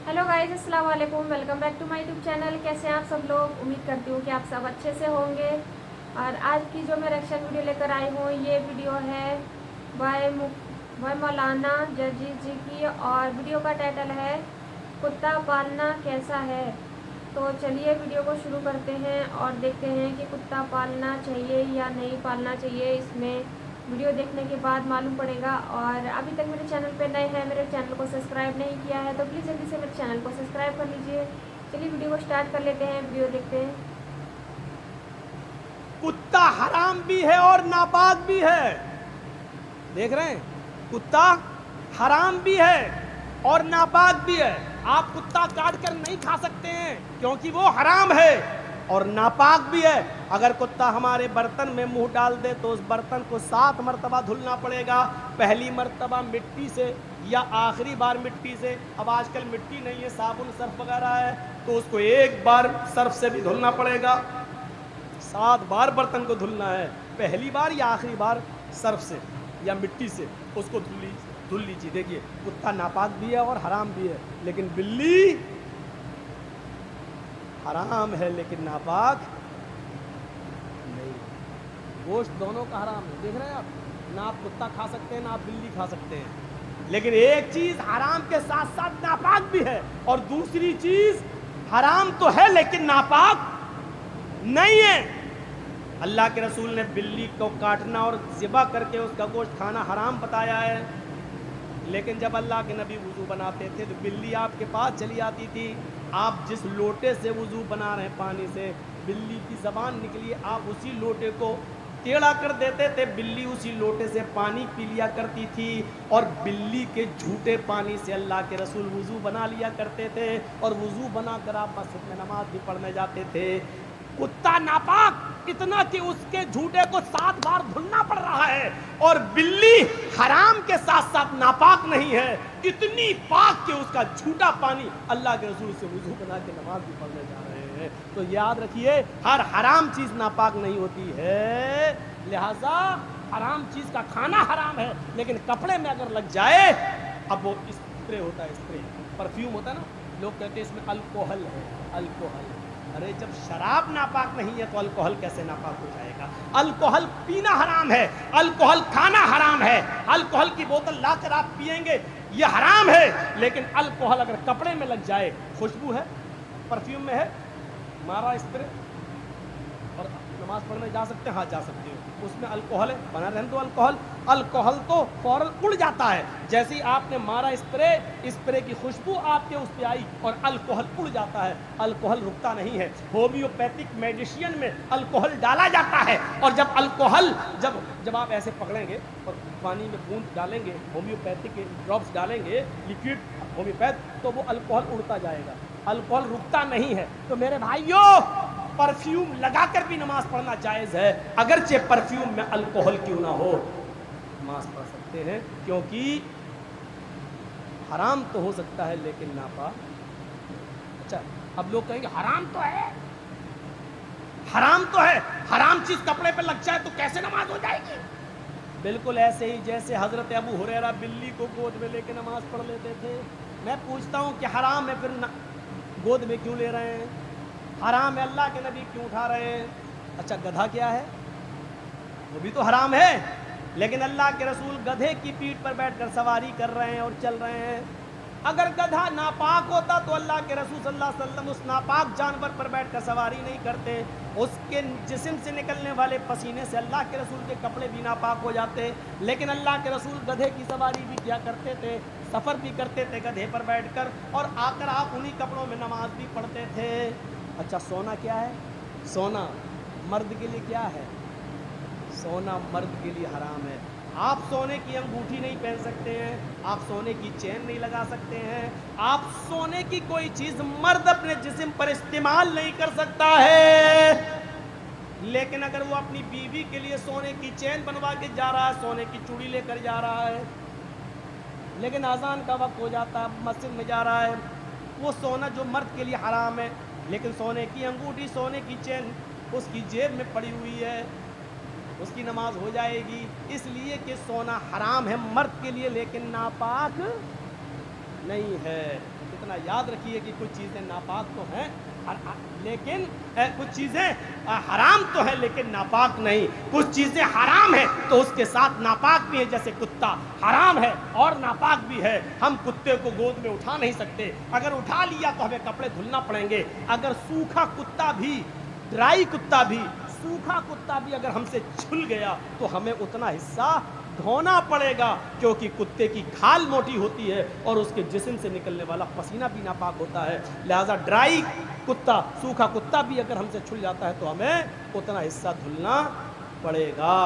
Hello guys, अस्सलाम वालेकुम। Welcome back to my YouTube channel. कैसे हैं आप सब लोग? उम्मीद करती हूँ कि आप सब अच्छे से होंगे। और आज की जो मैं रिएक्शन वीडियो लेकर आई हूँ, ये वीडियो है बाय मौलाना जर्जीर जी की, और वीडियो का टाइटल है कुत्ता पालना कैसा है। तो चलिए वीडियो को शुरू करते हैं और देखते हैं कि कुत्ता पालना चाहिए या नहीं पालना चाहिए। इसमें वीडियो देखने के बाद मालूम पड़ेगा। और अभी तक मेरे चैनल पे नए हैं, मेरे चैनल को सब्सक्राइब नहीं किया है तो प्लीज़ जल्दी से मेरे चैनल को सब्सक्राइब कर लीजिए। चलिए वीडियो को स्टार्ट कर लेते हैं, वीडियो देखते हैं। कुत्ता हराम भी है और नापाक भी है। देख रहे हैं, कुत्ता हराम भी है और नापाक भी है। आप कुत्ता काट कर नहीं खा सकते हैं क्योंकि वो हराम है और नापाक भी है। अगर कुत्ता हमारे बर्तन में मुंह डाल दे तो उस बर्तन को 7 मरतबा धुलना पड़ेगा। पहली मरतबा मिट्टी से या आखिरी बार मिट्टी से। अब आजकल मिट्टी नहीं है, साबुन सर्फ वगैरह है, तो उसको एक बार सर्फ से भी धुलना पड़ेगा। 7 बार बर्तन को धुलना है, पहली बार या आखिरी बार सर्फ से या मिट्टी से उसको धुल लीजिए। देखिए, कुत्ता नापाक भी है और हराम भी है, लेकिन बिल्ली हराम है लेकिन नापाक नहीं। गोश्त दोनों का हराम है। देख रहे हैं आप, ना आप कुत्ता खा सकते हैं ना आप बिल्ली खा सकते हैं। लेकिन एक चीज हराम के साथ साथ नापाक भी है, और दूसरी चीज हराम तो है लेकिन नापाक नहीं है। अल्लाह के रसूल ने बिल्ली को काटना और ज़िबा करके उसका गोश्त खाना हराम बताया है। लेकिन जब अल्लाह के नबी वुज़ू बनाते थे तो बिल्ली आपके पास चली आती थी। आप जिस लोटे से वुज़ू बना रहे हैं पानी से, बिल्ली की ज़बान निकली, आप उसी लोटे को टेढ़ा कर देते थे, बिल्ली उसी लोटे से पानी पी लिया करती थी। और बिल्ली के झूठे पानी से अल्लाह के रसूल वुज़ू बना लिया करते थे, और वुज़ू बनाकर आप मस्जिद में नमाज भी पढ़ने जाते थे। कुत्ता नापाक इतना कि उसके झूठे को 7 बार धुलना पड़ रहा है, और बिल्ली हराम के साथ साथ नापाक नहीं है, इतनी पाक कि उसका झूठा पानी अल्लाह के रसूल से वुज़ू बना के नमाज भी पढ़ने जा रहे हैं। तो याद रखिए, हर हराम चीज नापाक नहीं होती है। लिहाजा हराम चीज का खाना हराम है, लेकिन कपड़े में अगर लग जाए, अब वो स्प्रे होता है, स्प्रे परफ्यूम होता है ना, लोग कहते हैं इसमें अल्कोहल है, अल्कोहल। अरे जब शराब नापाक नहीं है तो अल्कोहल कैसे नापाक हो जाएगा? अल्कोहल पीना हराम है, अल्कोहल खाना हराम है। अल्कोहल की बोतल लाकर आप पिएंगे, ये हराम है। लेकिन अल्कोहल अगर कपड़े में लग जाए, खुशबू है, परफ्यूम में है, मारा स्प्रे, और नमाज पढ़ने जा सकते हैं, हाँ जा सकते हैं, उसमें अल्कोहल है, बना रहने दो अल्कोहल। अल्कोहल तो फौरन उड़ जाता है, जैसे ही आपने मारा स्प्रे, स्प्रे की खुशबू आपके उस पे आई और अल्कोहल उड़ जाता है। अल्कोहल रुकता नहीं है। होम्योपैथिक मेडिसिन में अल्कोहल डाला जाता है, और जब अल्कोहल जब आप ऐसे पकड़ेंगे और पानी में बूंद डालेंगे, होम्योपैथिक के ड्रॉप्स डालेंगे, लिक्विड होम्योपैथ, तो वो अल्कोहल उड़ता जाएगा, अल्कोहल रुकता नहीं है। तो मेरे भाइयों, परफ्यूम लगाकर भी नमाज पढ़ना जायज़ है, अगरचे परफ्यूम में अल्कोहल क्यों ना हो, नमाज पढ़ सकते हैं, क्योंकि हराम तो हो सकता है लेकिन नापाक। अच्छा, अब लोग कहेंगे हराम तो है, हराम तो है, हराम चीज कपड़े पे लग जाए तो कैसे नमाज हो जाएगी? बिल्कुल ऐसे ही जैसे हजरत अबू हुरैरा बिल्ली को गोद में लेके नमाज पढ़ लेते थे। मैं पूछता हूँ कि हराम है, फिर गोद में क्यों ले रहे हैं? हराम है, अल्लाह के नबी क्यों उठा रहे हैं? अच्छा, गधा क्या है? वो भी तो हराम है, लेकिन अल्लाह के रसूल गधे की पीठ पर बैठकर सवारी कर रहे हैं और चल रहे हैं। अगर गधा नापाक होता तो अल्लाह के रसूल सल्लल्लाहु अलैहि वसल्लम उस नापाक जानवर पर बैठकर सवारी नहीं करते। उसके जिस्म से निकलने वाले पसीने से अल्लाह के रसूल के कपड़े भी नापाक हो जाते। लेकिन अल्लाह के रसूल गधे की सवारी भी किया करते थे, सफ़र भी करते थे गधे पर बैठकर, और आकर आप उन्हीं कपड़ों में नमाज भी पढ़ते थे। अच्छा, सोना क्या है? सोना मर्द के लिए क्या है? सोना मर्द के लिए हराम है। आप सोने की अंगूठी नहीं पहन सकते हैं, आप सोने की चेन नहीं लगा सकते हैं, आप सोने की कोई चीज़ मर्द अपने जिस्म पर इस्तेमाल नहीं कर सकता है। लेकिन अगर वो अपनी बीवी के लिए सोने की चेन बनवा के जा रहा है, सोने की चूड़ी लेकर जा रहा है, लेकिन अजान का वक्त हो जाता है, मस्जिद में जा रहा है, वो सोना जो मर्द के लिए हराम है, लेकिन सोने की अंगूठी, सोने की चेन उसकी जेब में पड़ी हुई है, उसकी नमाज हो जाएगी। इसलिए कि सोना हराम है मर्द के लिए, लेकिन नापाक नहीं है। इतना याद रखिए कि कुछ चीज़ें नापाक तो हैं लेकिन कुछ चीज़ें हराम तो है लेकिन नापाक नहीं। कुछ चीज़ें हराम है तो उसके साथ नापाक भी है। जैसे कुत्ता हराम है और नापाक भी है। हम कुत्ते को गोद में उठा नहीं सकते, अगर उठा लिया तो हमें कपड़े धुलना पड़ेंगे। अगर सूखा कुत्ता भी, ड्राई कुत्ता भी, सूखा कुत्ता भी अगर हमसे छुल गया तो हमें उतना हिस्सा धोना पड़ेगा, क्योंकि कुत्ते की खाल मोटी होती है और उसके जिस्म से निकलने वाला पसीना भी नापाक होता है। लिहाजा ड्राई कुत्ता, सूखा कुत्ता भी अगर हमसे छुल जाता है तो हमें उतना हिस्सा धुलना पड़ेगा।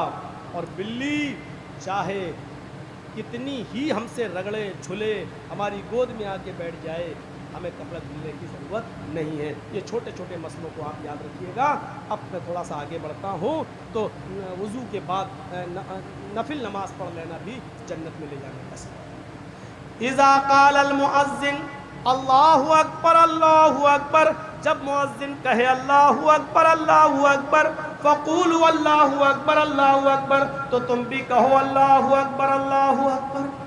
और बिल्ली चाहे कितनी ही हमसे रगड़े छुले, हमारी गोद में आके बैठ जाए, हमें कपड़ा धुलने की ज़रूरत नहीं है। ये छोटे छोटे मसलों को आप याद रखिएगा। अब मैं थोड़ा सा आगे बढ़ता हूँ तो वज़ू के बाद नफिल नमाज पढ़ लेना भी जन्नत में ले जाने का सबब है। इज़ा क़ालल मुअज़्ज़िन अल्लाहु अकबर अल्लाहु अकबर, जब मुअज़्ज़िन कहे अल्लाहु अकबर फ़क़ूलू अल्लाहु अकबर, तो तुम भी कहो अल्लाहु अकबर।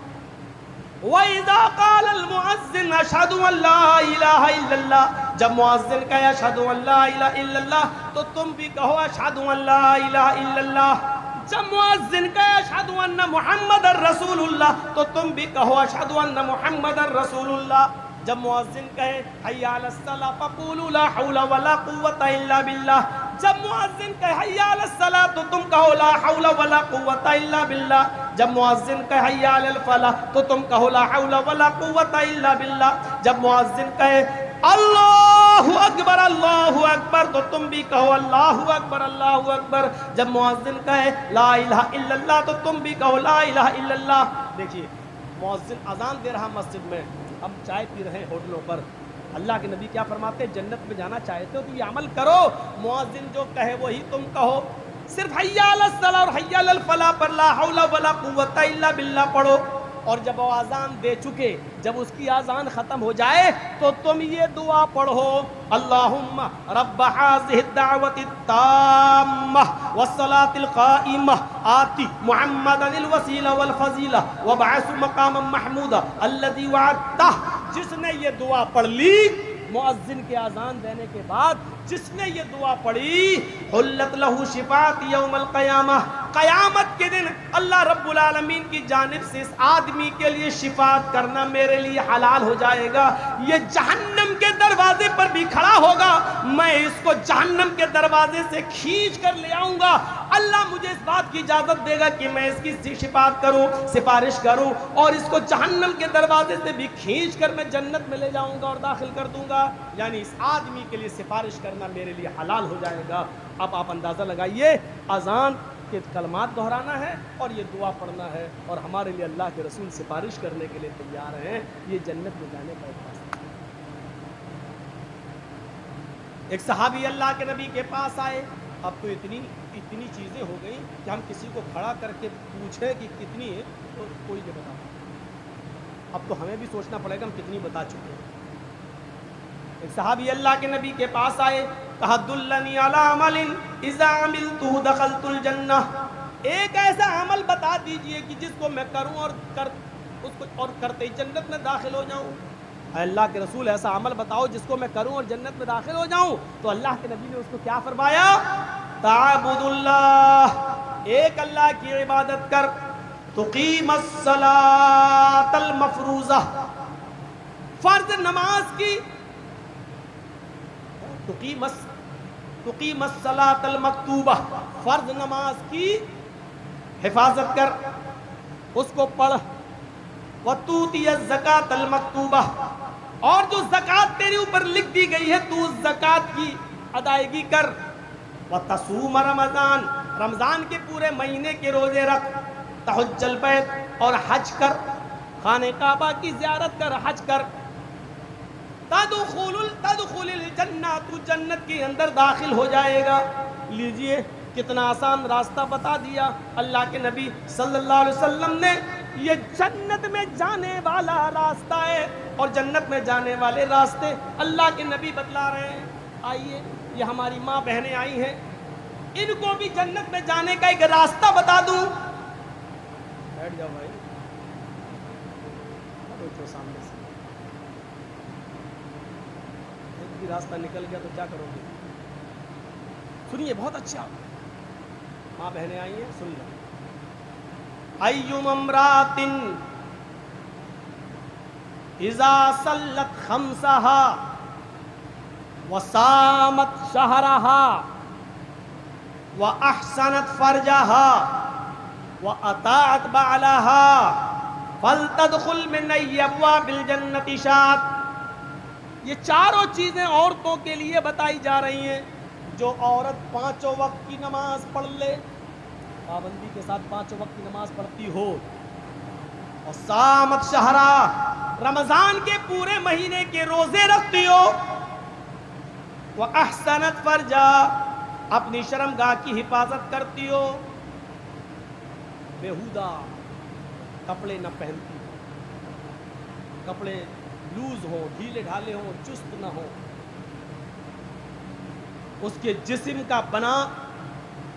वइज़ा क़ालल मुअज़्ज़िन अशहदु अल्ला इलाहा इल्लल्लाह, जब मुअज़्ज़िन कहे अशहदु अल्ला इलाहा इल्लल्लाह तो तुम भी कहो अशहदु अल्ला इलाहा इल्लल्लाह। जब मुअज़्ज़िन कहे अशहदु अन्न मुहम्मदर रसूलुल्लाह तो तुम भी कहो अशहदु अन्न मुहम्मदर रसूलुल्लाह। जब मुअज़्ज़िन कहे हय्या अलस सलाह फ़क़ूलू ला हौला वला कुव्वता इल्ला बिल्लाह, जब मुअज़्ज़िन कहे हय्या अलस सलाह तो तुम कहो ला हौला वला कुव्वता इल्ला बिल्लाह। जब मुअज़्ज़िन कहे हय्या अलल फलाह तो तुम कहो ला हौला वला कुव्वता इल्ला बिल्लाह। जब मुअज़्ज़िन कहे अल्लाहु अकबर तो तुम भी कहो अल्लाहु अकबर। जब मुअज़्ज़िन कहे ला इलाहा इल्लल्लाह तो तुम भी कहो ला इलाहा इल्लल्लाह। देखिए, मुअज़्ज़िन अजान दे रहा मस्जिद में, हम चाय पी रहे हैं होटलों पर। अल्लाह के नबी क्या फरमाते हैं? जन्नत में जाना चाहते हो तो ये अमल करो, मुअज़्ज़िन जो कहे वही तुम कहो। सिर्फ हय्या अलस सलाह और हय्या अलल फलाह पर ला हौला वला कुव्वता इल्ला बिल्लाह पढ़ो। और जब वो आज़ान दे चुके, जब उसकी आज़ान ख़त्म हो जाए तो तुम ये दुआ पढ़ो, अल्लाहुम्मा रब्ब हाज़िहि दावति ताम्मह वस्सलातिल क़ाइमह आति मुहम्मदनिल वसीला वल फ़ज़ीला वबअसहु मक़ामम महमूदा अल्लज़ी वअदतह। जिसने ये दुआ पढ़ ली, मुअज़्ज़िन के आज़ान देने के बाद जिसने ये दुआ पढ़ी, हुल्लत लहू शिफ़ात यौमल क़यामह, क़यामत के दिन अल्लाह रब्बुल आलमीन की जानिब से इस आदमी के लिए शिफ़ात करना मेरे लिए हलाल हो जाएगा। ये जहन्नम के दरवाजे पर भी खड़ा होगा, मैं इसको जहन्नम के दरवाजे से खींच कर ले आऊँगा। अल्लाह मुझे इस बात की इजाज़त देगा कि मैं इसकी शिफ़ात करूँ, सिफारिश करूँ और इसको जहन्नम के दरवाजे से भी खींच कर मैं जन्नत में ले जाऊँगा और दाखिल कर दूँगा। यानी इस आदमी के लिए सिफारिश करना मेरे लिए हलाल हो जाएगा। अब आप अंदाज़ा लगाइए, अज़ान के कलमात दोहराना है और ये दुआ पढ़ना है और हमारे लिए अल्लाह के रसूल सिफारिश करने के लिए तैयार हैं। ये जन्नत में जाने का एक रास्ता है। एक सहाबी अल्लाह के नबी के पास आए। अब तो इतनी चीज़ें हो गई कि हम किसी को खड़ा करके पूछे कि कितनी है तो कोई नहीं बता। अब तो हमें भी सोचना पड़ेगा हम कितनी बता चुके हैं। एक सहाबी अल्लाह के नबी के पास आए, कहा दुल्लनी अला अमलिन इज़ा अमिलतुहु दखलतुल जन्नह। एक ऐसा अमल बता दीजिए कि जिसको मैं करूं और करते ही जन्नत में दाखिल हो जाऊं। अल्लाह के रसूल, ऐसा अमल बताओ जिसको मैं करूं और जन्नत में दाखिल हो जाऊं। तो अल्लाह के नबी ने उसको क्या फरमाया? ताबुदुल्लाह, एक अल्लाह की इबादत कर, तुकीमस सलातल मफरूज़ा, फर्ज नमाज की, तुकीमस सलातल मकतूबा, फर्ज नमाज की हिफाजत कर, उसको पढ़, वतूतियज ज़कातल मकतूबा, और जो ज़कात तेरे ऊपर लिख दी गई है तू उस ज़कात की अदायगी कर, वतसूम रमज़ान, रमज़ान के पूरे महीने के रोज़े रख, तहज्जुल बैत, और हज कर, खाने काबा की ज़ियारत कर, हज कर, तदखुलुल जन्नह, तू जन्नत के अंदर दाखिल हो जाएगा। लीजिए कितना आसान रास्ता बता दिया अल्लाह के नबी सल्लल्लाहु अलैहि वसल्लम ने। ये जन्नत में जाने वाला रास्ता है और जन्नत में जाने वाले रास्ते अल्लाह के नबी बतला रहे हैं। आइए, ये हमारी माँ बहनें आई हैं, इनको भी जन्नत में जाने का एक रास्ता बता दूं। बैठ जाओ भाई, बैठो सामने से। ही रास्ता निकल गया तो क्या करोगे? सुनिए बहुत अच्छा, माँ बहनें आई हैं, सुन लो। अय्युम अम्रातिन इज़ा सल्लत खम्सहा वसामत शहरहा व अहसनत फरजहा व अताअत बालहा फलतदखुल मिन अब्वाबिल जन्नति शात। ये चारों चीजें औरतों के लिए बताई जा रही हैं। जो औरत पांचों वक्त की नमाज पढ़ ले, पाबंदी के साथ पांचों वक्त की नमाज पढ़ती हो, और सामत शहरा, रमजान के पूरे महीने के रोजे रखती हो, वह अहसनत फरजा, अपनी शर्मगाह की हिफाजत करती हो, बेहुदा कपड़े न पहनती हो, कपड़े लूज हो, ढीले ढाले हो, चुस्त न हो, उसके जिस्म का बना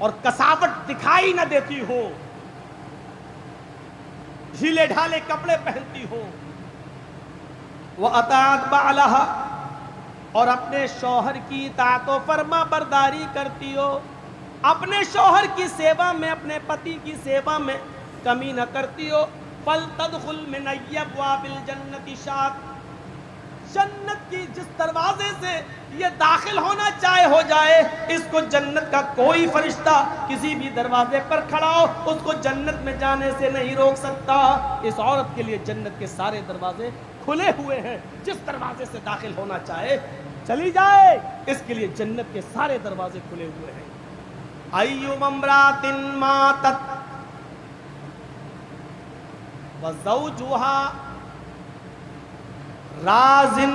और कसावट दिखाई न देती हो, ढीले ढाले कपड़े पहनती हो, वह अताअत बालहा, और अपने शौहर की इताअत व फरमा बरदारी करती हो, अपने शौहर की सेवा में, अपने पति की सेवा में कमी न करती हो। फलतदखुल मिन अब्वाबिल जन्नति शात, जन्नत की जिस दरवाजे से ये दाखिल होना चाहे हो जाए, इसको जन्नत का कोई फरिश्ता किसी भी दरवाजे पर खड़ा हो उसको जन्नत में जाने से नहीं रोक सकता। इस औरत के लिए जन्नत के सारे दरवाजे खुले हुए हैं, जिस दरवाजे से दाखिल होना चाहे चली जाए, इसके लिए जन्नत के सारे दरवाजे खुले हुए हैं। अय्युम अम्रातिन मातत व ज़ौजुहा राजिन,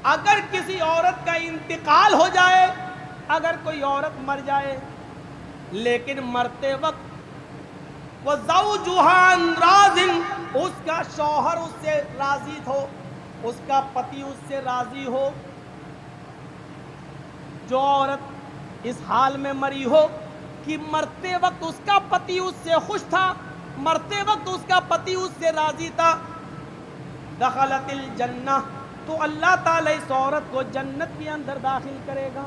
अगर किसी औरत का इंतकाल हो जाए, अगर कोई औरत मर जाए, लेकिन मरते वक्त वो ज़ौजुहा राजिन, उसका शौहर उससे राजी हो, उसका पति उससे राजी हो, जो औरत इस हाल में मरी हो कि मरते वक्त उसका पति उससे खुश था, मरते वक्त उसका पति उससे राजी था, दखलतिल जन्नह, तो अल्लाह ताला इस औरत को जन्नत के अंदर दाखिल करेगा।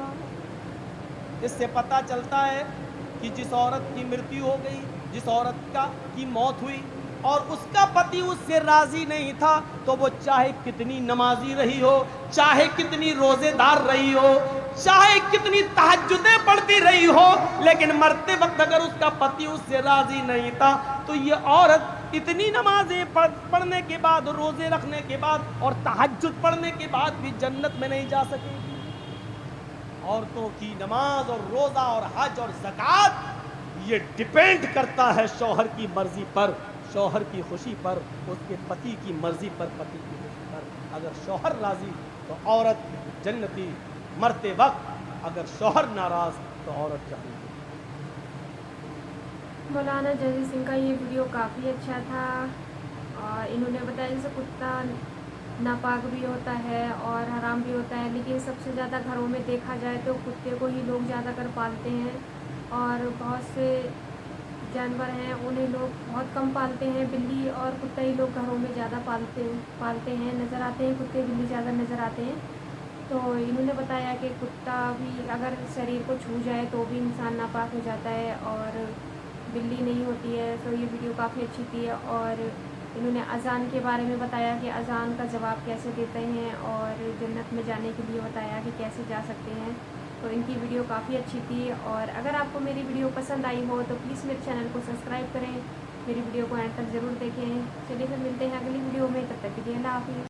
इससे पता चलता है कि जिस औरत की मृत्यु हो गई, जिस औरत की मौत हुई और उसका पति उससे राजी नहीं था, तो वो चाहे कितनी नमाजी रही हो, चाहे कितनी रोजेदार रही हो, चाहे कितनी तहज्जुदें पढ़ती रही हो, लेकिन मरते वक्त अगर उसका पति उससे राजी नहीं था, तो ये औरत इतनी नमाजें पढ़ने के बाद, रोजे रखने के बाद और तहज्जुद पढ़ने के बाद भी जन्नत में नहीं जा सकेगी। औरतों की नमाज और रोजा और हज और ज़कात ये डिपेंड करता है शौहर की मर्जी पर, शौहर की खुशी पर, उसके पति की मर्जी पर, पति की खुशी पर। अगर शौहर राजी तो औरत जन्नती, मरते वक्त अगर शौहर नाराज तो औरत जहन्नमी। मौलाना जजीर सिंह का ये वीडियो काफ़ी अच्छा था, और इन्होंने बताया जैसे कुत्ता नापाक भी होता है और हराम भी होता है, लेकिन सबसे ज़्यादा घरों में देखा जाए तो कुत्ते को ही लोग ज़्यादातर पालते हैं, और बहुत से जानवर हैं उन्हें लोग बहुत कम पालते हैं। बिल्ली और कुत्ता ही लोग घरों में ज़्यादा पालते हैं, नज़र आते हैं, कुत्ते बिल्ली ज़्यादा नज़र आते हैं। तो इन्होंने बताया कि कुत्ता भी अगर शरीर को छू जाए तो भी इंसान नापाक हो जाता है, और बिल्ली नहीं होती है। तो ये वीडियो काफ़ी अच्छी थी, और इन्होंने अज़ान के बारे में बताया कि अज़ान का जवाब कैसे देते हैं, और जन्नत में जाने के लिए बताया कि कैसे जा सकते हैं। तो इनकी वीडियो काफ़ी अच्छी थी, और अगर आपको मेरी वीडियो पसंद आई हो तो प्लीज़ मेरे चैनल को सब्सक्राइब करें, मेरी वीडियो को एंड तक ज़रूर देखें। चलिए फिर मिलते हैं अगली वीडियो में, तब तक के लिए अल्लाह हाफ़िज़।